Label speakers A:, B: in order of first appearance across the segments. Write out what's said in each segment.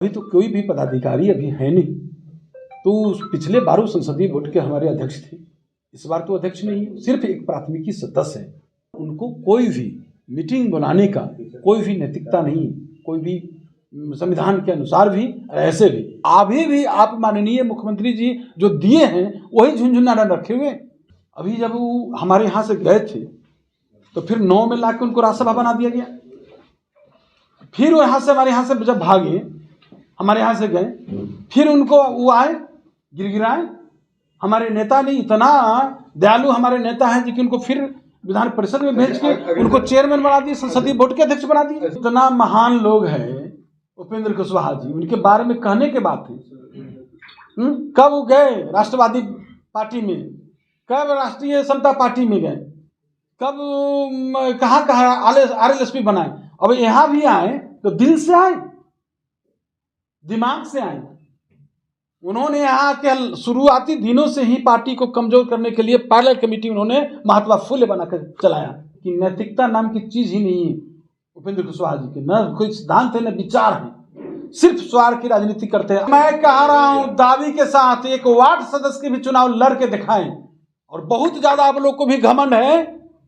A: अभी तो कोई भी पदाधिकारी अभी है नहीं। तो पिछले बारों संसदीय बोर्ड के हमारे अध्यक्ष थे, इस बार तो अध्यक्ष नहीं है, सिर्फ एक प्राथमिकी सदस्य है। उनको कोई भी मीटिंग बुलाने का कोई भी नैतिकता नहीं, कोई भी संविधान के अनुसार भी ऐसे भी अभी भी आप माननीय मुख्यमंत्री जी जो दिए हैं वही झुंझुना रखे हुए। अभी जब वो हमारे यहाँ से गए थे तो फिर 9 में लाके उनको राज्यसभा बना दिया गया। फिर वो यहाँ से हमारे यहाँ से जब भागे, हमारे यहाँ से गए, फिर उनको वो आए गिरगिराए। हमारे नेता ने इतना दयालु हमारे नेता हैं जी कि उनको फिर विधान परिषद में भेज के उनको चेयरमैन बना दिए, संसदीय बोर्ड के अध्यक्ष बना दिए। इतना महान लोग हैं उपेंद्र कुशवाहा जी, उनके बारे में कहने के बात है। कब वो गए राष्ट्रवादी पार्टी में, कब राष्ट्रीय समता पार्टी में गए, कब कहाँ RLSP बनाए। अब यहाँ भी आए तो दिल से आए, दिमाग से आए। उन्होंने यहाँ के शुरुआती दिनों से ही पार्टी को कमजोर करने के लिए पैरेलल कमेटी उन्होंने महात्मा फुले बनाकर चलाया कि नैतिकता नाम की चीज ही नहीं है उपेंद्र कुशवाहा जी के, न कोई सिद्धांत है न विचार है, सिर्फ स्वार्थ की राजनीति करते हैं। मैं कह रहा हूं दावी के साथ एक वार्ड सदस्य के भी चुनाव लड़ के दिखाएं। और बहुत ज्यादा आप लोग को भी घमंड है,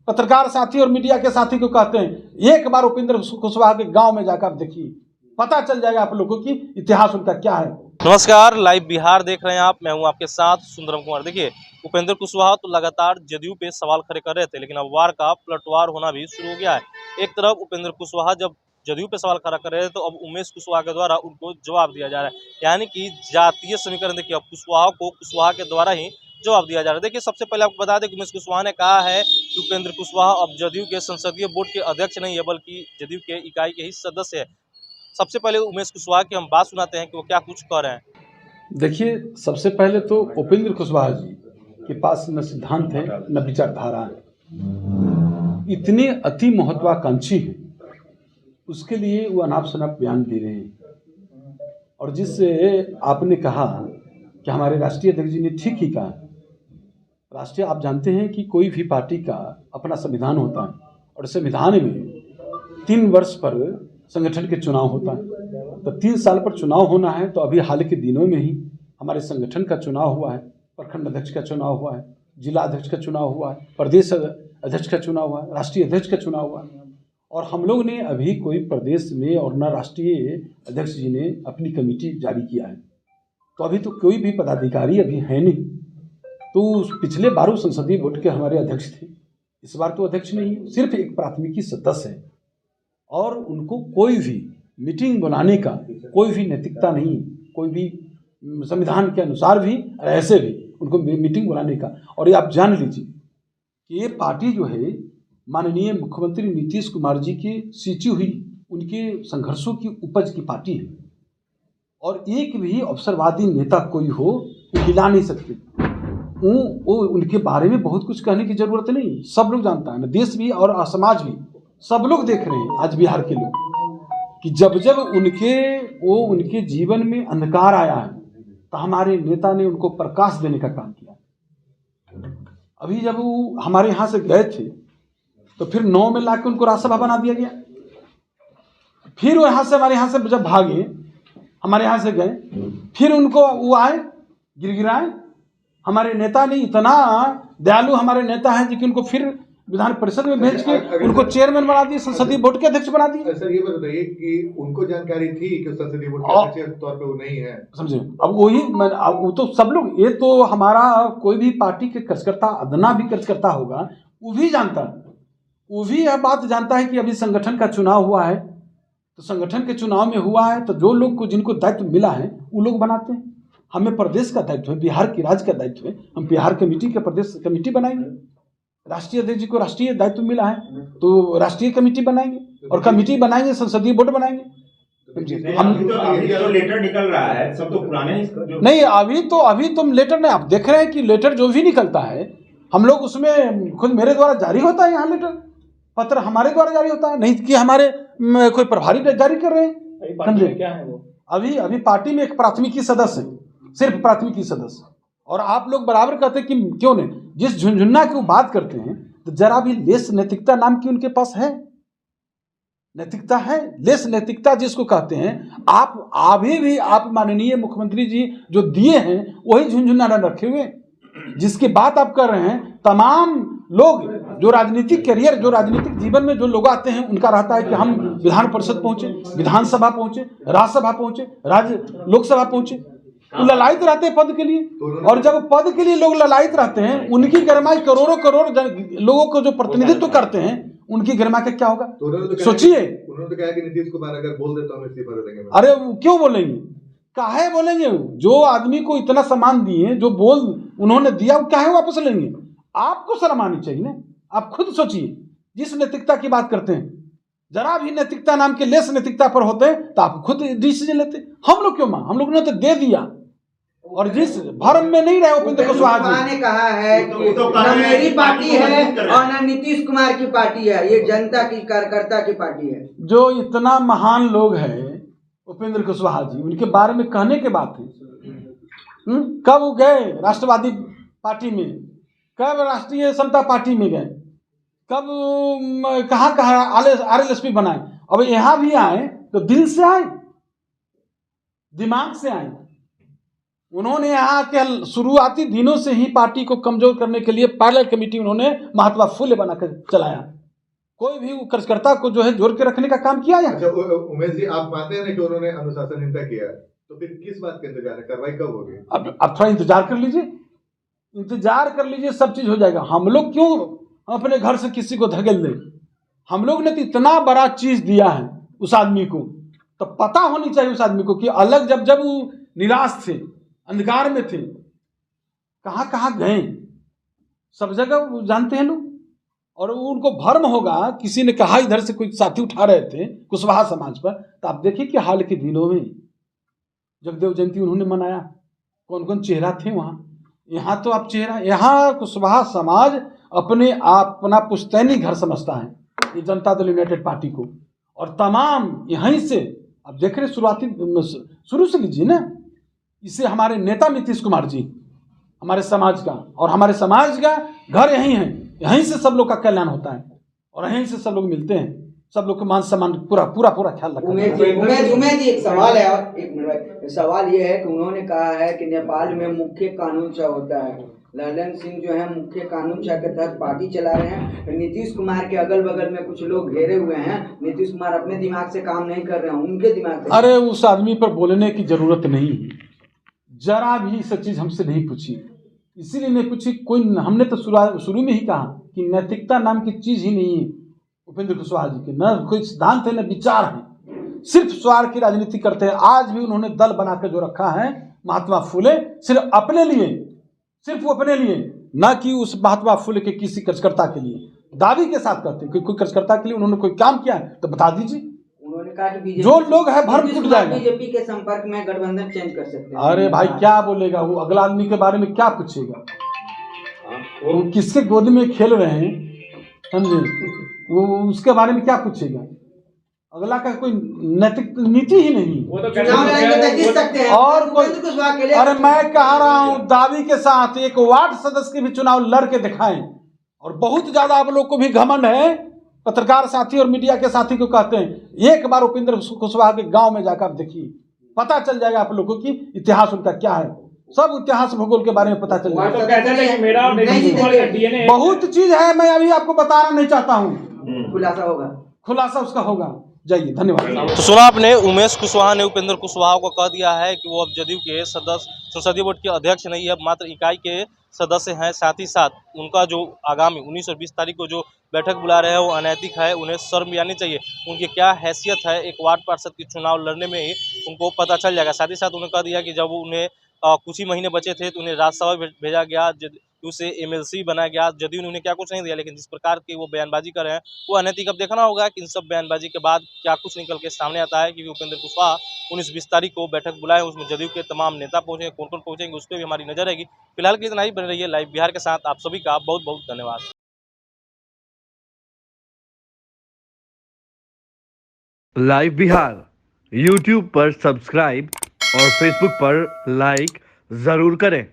A: पत्रकार साथी और मीडिया के साथी को कहते हैं, एक बार उपेंद्र कुशवाहा के गांव में जाकर आप देखिए, पता चल जाएगा आप लोगों की इतिहास उनका क्या है।
B: नमस्कार, लाइव बिहार देख रहे हैं आप। मैं हूं आपके साथ सुंदरम कुमार। देखिए, उपेंद्र कुशवाहा तो लगातार जदयू पे सवाल खड़े कर रहे थे, लेकिन अब वार का पलटवार होना भी शुरू हो गया है। एक तरफ उपेंद्र कुशवाहा जब जदयू पे सवाल खड़ा कर रहे थे तो अब उमेश कुशवाहा के द्वारा उनको जवाब दिया जा रहा है, यानी कि जातीय समीकरण। देखिए, अब कुशवाहा को कुशवाहा के द्वारा ही जवाब दिया जा रहा है। देखिए, सबसे पहले आपको बता दें कि उमेश कुशवाहा ने कहा है कि उपेंद्र कुशवाहा अब जदयू के संसदीय बोर्ड के अध्यक्ष नहीं है, बल्कि जदयू के इकाई के ही सदस्य है। सबसे पहले उमेश कुशवाहा की हम बात सुनाते हैं कि वो क्या कुछ कह रहे हैं।
A: देखिए, सबसे पहले तो उपेंद्र कुशवाहा जी के पास न सिद्धांत है न विचारधारा है। इतने अति महत्वाकांक्षी हैं, उसके लिए वो अनाप शनाप बयान दे रहे हैं। और जिससे आपने कहा कि हमारे राष्ट्रीय अध्यक्ष जी ने ठीक ही कहा। राष्ट्रीय आप जानते हैं कि कोई भी पार्टी का अपना संविधान होता है और संविधान में 3 वर्ष पर संगठन के चुनाव होता है। तो 3 साल पर चुनाव होना है, तो अभी हाल के दिनों में ही हमारे संगठन का चुनाव हुआ है, प्रखंड अध्यक्ष का चुनाव हुआ है, जिला अध्यक्ष का चुनाव हुआ है, प्रदेश अध्यक्ष का चुनाव हुआ है, राष्ट्रीय अध्यक्ष का चुनाव हुआ है। और हम लोग ने अभी कोई प्रदेश में और न राष्ट्रीय अध्यक्ष जी ने अपनी कमेटी जारी किया है। तो अभी तो कोई भी पदाधिकारी अभी है नहीं। तो पिछले बारों संसदीय बोर्ड के हमारे अध्यक्ष थे, इस बार तो अध्यक्ष नहीं है, सिर्फ एक प्राथमिकी सदस्य है। और उनको कोई भी मीटिंग बुलाने का कोई भी नैतिकता नहीं, कोई भी संविधान के अनुसार भी ऐसे भी उनको मीटिंग बुलाने का। और ये आप जान लीजिए कि ये पार्टी जो है माननीय मुख्यमंत्री नीतीश कुमार जी की सींची हुई उनके संघर्षों की उपज की पार्टी है। और एक भी अवसरवादी नेता कोई हो वो हिला नहीं सकते। वो उनके बारे में बहुत कुछ कहने की जरूरत नहीं, सब लोग जानता है, देश भी और समाज भी सब लोग देख रहे हैं आज बिहार के लोग कि जब जब उनके जीवन में अंधकार आया है तो हमारे नेता ने उनको प्रकाश देने का काम किया। अभी जब वो हमारे यहाँ से गए थे तो फिर 9 में लाके उनको राज्यसभा बना दिया गया। फिर वो यहाँ से हमारे यहाँ से जब भागे, हमारे यहाँ से गए, फिर उनको वो आए गिरगिराए। हमारे नेता ने इतना दयालु हमारे नेता हैं जी कि उनको फिर विधान परिषद में भेज के उनको चेयरमैन बना दिए, संसदीय बोर्ड के अध्यक्ष बना दिए।
C: सर, ये बताइए कि उनको जानकारी थी कि संसदीय बोर्ड के अध्यक्ष के तौर पे वो नहीं है, समझे।
A: अब वो तो सब लोग, ये तो हमारा कोई भी पार्टी के कार्यकर्ता, अदना भी कार्यकर्ता होगा, वो भी जानता है, वो भी यह बात जानता है कि अभी संगठन का चुनाव हुआ है। तो संगठन के चुनाव में हुआ है तो जो लोग को जिनको दायित्व मिला है वो लोग बनाते हैं। हमें प्रदेश का दायित्व है, बिहार की राज्य का दायित्व है, हम बिहार कमेटी के प्रदेश कमेटी बनाएंगे। राष्ट्रीय अध्यक्ष जी को राष्ट्रीय दायित्व मिला है तो राष्ट्रीय कमेटी बनाएंगे, और कमेटी बनाएंगे, संसदीय बोर्ड बनाएंगे।
D: हम तो लेटर निकल रहा है, सब तो पुराने
A: नहीं, अभी तुम लेटर नहीं, आप देख रहे हैं कि लेटर जो भी निकलता है हम लोग उसमें खुद मेरे द्वारा जारी होता है। यहाँ लेटर पत्र हमारे द्वारा जारी होता है, नहीं कि हमारे कोई प्रभारी जारी कर रहे हैं।
B: क्या है वो?
A: अभी पार्टी में एक प्राथमिकी सदस्य है, सिर्फ प्राथमिकी सदस्य। और आप लोग बराबर कहते हैं कि क्यों नहीं, जिस झुंझुना की वो बात करते हैं तो जरा भी लेस नैतिकता नाम की उनके पास है। नैतिकता है, लेस नैतिकता जिसको कहते हैं। आप अभी भी आप माननीय मुख्यमंत्री जी जो दिए हैं वही झुनझुनाना रखे हुए, जिसकी बात आप कर रहे हैं। तमाम लोग जो राजनीतिक करियर, जो राजनीतिक जीवन में जो लोग आते हैं, उनका रहता है कि हम विधान परिषद पहुंचे, विधानसभा पहुंचे, राज्यसभा पहुंचे, लोकसभा पहुंचे। वो ललायित रहते हैं पद के लिए, और जब पद के लिए लोग ललायित रहते हैं, उनकी गरमाई करोड़ों करोड़ लोगों को जो प्रतिनिधित्व करते हैं, उनकी गरिमा का क्या होगा सोचिए।
C: उन्होंने तो कहा कि नीतीश कुमार अगर बोल देता हूं इस्तीफा दे देंगे।
A: अरे क्यों बोलेंगे, काहे बोलेंगे? जो आदमी को इतना सम्मान दिए, जो बोल उन्होंने दिया, वो काहे वापस लेंगे? आपको शर्म आनी चाहिए ना। आप खुद सोचिए, जिस नैतिकता की बात करते हैं, जरा भी नैतिकता नाम के लेस नैतिकता पर होते हैं तो आप खुद डिसीजन लेते। हम लोग क्यों मां, हम लोग ने तो दे दिया। और जिस भरम में नहीं रहे उपेंद्र कुशवाहा जी
E: ने कहा है कि न मेरी पार्टी है और न नीतीश कुमार की पार्टी है, ये जनता की कार्यकर्ता की पार्टी है।
A: जो इतना महान लोग हैं उपेंद्र कुशवाहा जी, उनके बारे में कहने के बात है। कब गए राष्ट्रवादी पार्टी में, कब राष्ट्रीय समता पार्टी में गए, कब कहाँ कहाँ RLSP बनाए। अब यहाँ भी आए तो दिल से आए, दिमाग से आए। उन्होंने यहाँ के शुरुआती दिनों से ही पार्टी को कमजोर करने के लिए पायलट कमेटी उन्होंने महात्मा फुले बनाकर चलाया। कोई भी कार्यकर्ता को जो है जोड़ के रखने का काम किया है।
C: अच्छा उमेश जी, आप मानते हैं कि उन्होंने अनुशासनहीनता किया है, तो फिर किस बात का इंतजार है? कार्रवाई कब होगी?
A: अब थोड़ा इंतजार कर लीजिए, इंतजार कर लीजिए, सब चीज हो जाएगा। हम लोग क्यों अपने घर से किसी को धकेल दें? हम लोग ने तो इतना बड़ा चीज दिया है उस आदमी को, तो पता होनी चाहिए उस आदमी को कि अलग जब वो निराश थे, अंधकार में थे, कहाँ कहाँ गए, सब जगह जानते हैं लोग। और उनको भ्रम होगा, किसी ने कहा इधर से कोई साथी उठा रहे थे कुशवाहा समाज पर, तो आप देखिए कि हाल के दिनों में जगदेव जयंती उन्होंने मनाया, कौन कौन चेहरा थे वहाँ। यहाँ तो आप चेहरा, यहाँ कुशवाहा समाज अपना पुश्तैनी घर समझता है ये जनता दल यूनाइटेड पार्टी को। और तमाम यहीं से अब देख रहे, शुरू से लीजिए ना, इसे हमारे नेता नीतीश कुमार जी, हमारे समाज का, और हमारे समाज का घर यहीं है, यहीं से सब लोग का कल्याण होता है और यहीं से सब लोग मिलते हैं, सब लोग को मान सम्मान पूरा ख्याल रखा।
E: उमेश जी, एक सवाल है, और एक मिनट, सवाल ये है कि उन्होंने कहा है कि नेपाल में मुख्य कानून छह होता है, ललन सिंह जो है मुख्य कानून छह के तहत पार्टी चला रहे हैं। नीतीश कुमार के अगल बगल में कुछ लोग घेरे हुए हैं, नीतीश कुमार अपने दिमाग से काम नहीं कर रहे हैं, उनके दिमाग से।
A: अरे उस आदमी पर बोलने की जरूरत नहीं है, जरा भी सब चीज हमसे नहीं पूछी, इसीलिए नहीं पूछी कोई। हमने तो शुरू में ही कहा कि नैतिकता नाम की चीज ही नहीं है उपेंद्र कुशवाहा जी के, न कोई सिद्धांत है न विचार है, सिर्फ स्वार्थ की राजनीति करते हैं। आज भी उन्होंने दल बनाकर जो रखा है महात्मा फुले, सिर्फ अपने लिए, सिर्फ वो अपने लिए, न कि उस महात्मा फुले के किसी कार्यकर्ता के लिए। दावी के साथ कहते हैं कि कोई कार्यकर्ता के लिए उन्होंने कोई काम किया है तो बता दीजिए।
E: उन्होंने कहा कि
A: जो लोग है भर टूट जाएगा,
E: बीजेपी के संपर्क में गठबंधन चेंज कर सकते हैं।
A: अरे भाई क्या बोलेगा वो, अगला आदमी के बारे में क्या पूछेगा? वो किसके गोद में खेल रहे हैं, समझे, वो उसके बारे में क्या पूछेगा? अगला का कोई नैतिक नीति ही नहीं।
E: वो तो चुनाव लड़ेंगे तो जीत सकते हैं
A: और कोई, अरे मैं कह रहा हूं दावी के साथ एक वार्ड सदस्य के भी चुनाव लड़ के दिखाएं। और बहुत ज्यादा आप लोग को भी घमंड है, पत्रकार साथी और मीडिया के साथी को कहते हैं, एक बार उपेंद्र कुशवाहा के गांव में जाकर आप देखिए, पता चल जाएगा आप लोगों की इतिहास उनका क्या है, सब इतिहास भूगोल के बारे में पता चल जाएगा। बहुत चीज है, मैं अभी आपको बताना नहीं चाहता हूँ, खुलासा उसका होगा। जाइए, धन्यवाद।
B: तो सुना आपने, उमेश कुशवाहा ने उपेंद्र कुशवाहा को कह दिया है कि वो अब जदयू के सदस्य, संसदीय बोर्ड के अध्यक्ष नहीं है, मात्र इकाई के सदस्य हैं। साथ ही साथ उनका जो आगामी 19 और 20 तारीख को जो बैठक बुला रहे हैं वो अनैतिक है, उन्हें शर्म भी आनी चाहिए। उनकी क्या हैसियत है एक वार्ड पार्षद की चुनाव लड़ने में ही उनको पता चल जाएगा। साथ ही साथ उन्होंने कह दिया कि जब उन्हें कुछ ही महीने बचे थे तो उन्हें राज्यसभा भेजा गया, उसे MLC बनाया गया, जदयू ने उन्हें क्या कुछ नहीं दिया। लेकिन जिस प्रकार की वो बयानबाजी कर रहे हैं वो अनैतिक। अब देखना होगा कि इन सब बयानबाजी के बाद क्या कुछ निकल के सामने आता है, क्योंकि उपेंद्र कुशवाहा 19-20 तारीख को बैठक बुलाए, उसमें जदयू के तमाम नेता पहुंचेंगे, कौन कौन पहुंचेंगे उस पर भी हमारी नजर रहेगी। फिलहाल के इतना ही, बने रहिए लाइव बिहार के साथ। आप सभी का बहुत बहुत धन्यवाद।
F: लाइव बिहार YouTube पर सब्सक्राइब और Facebook पर लाइक जरूर करें।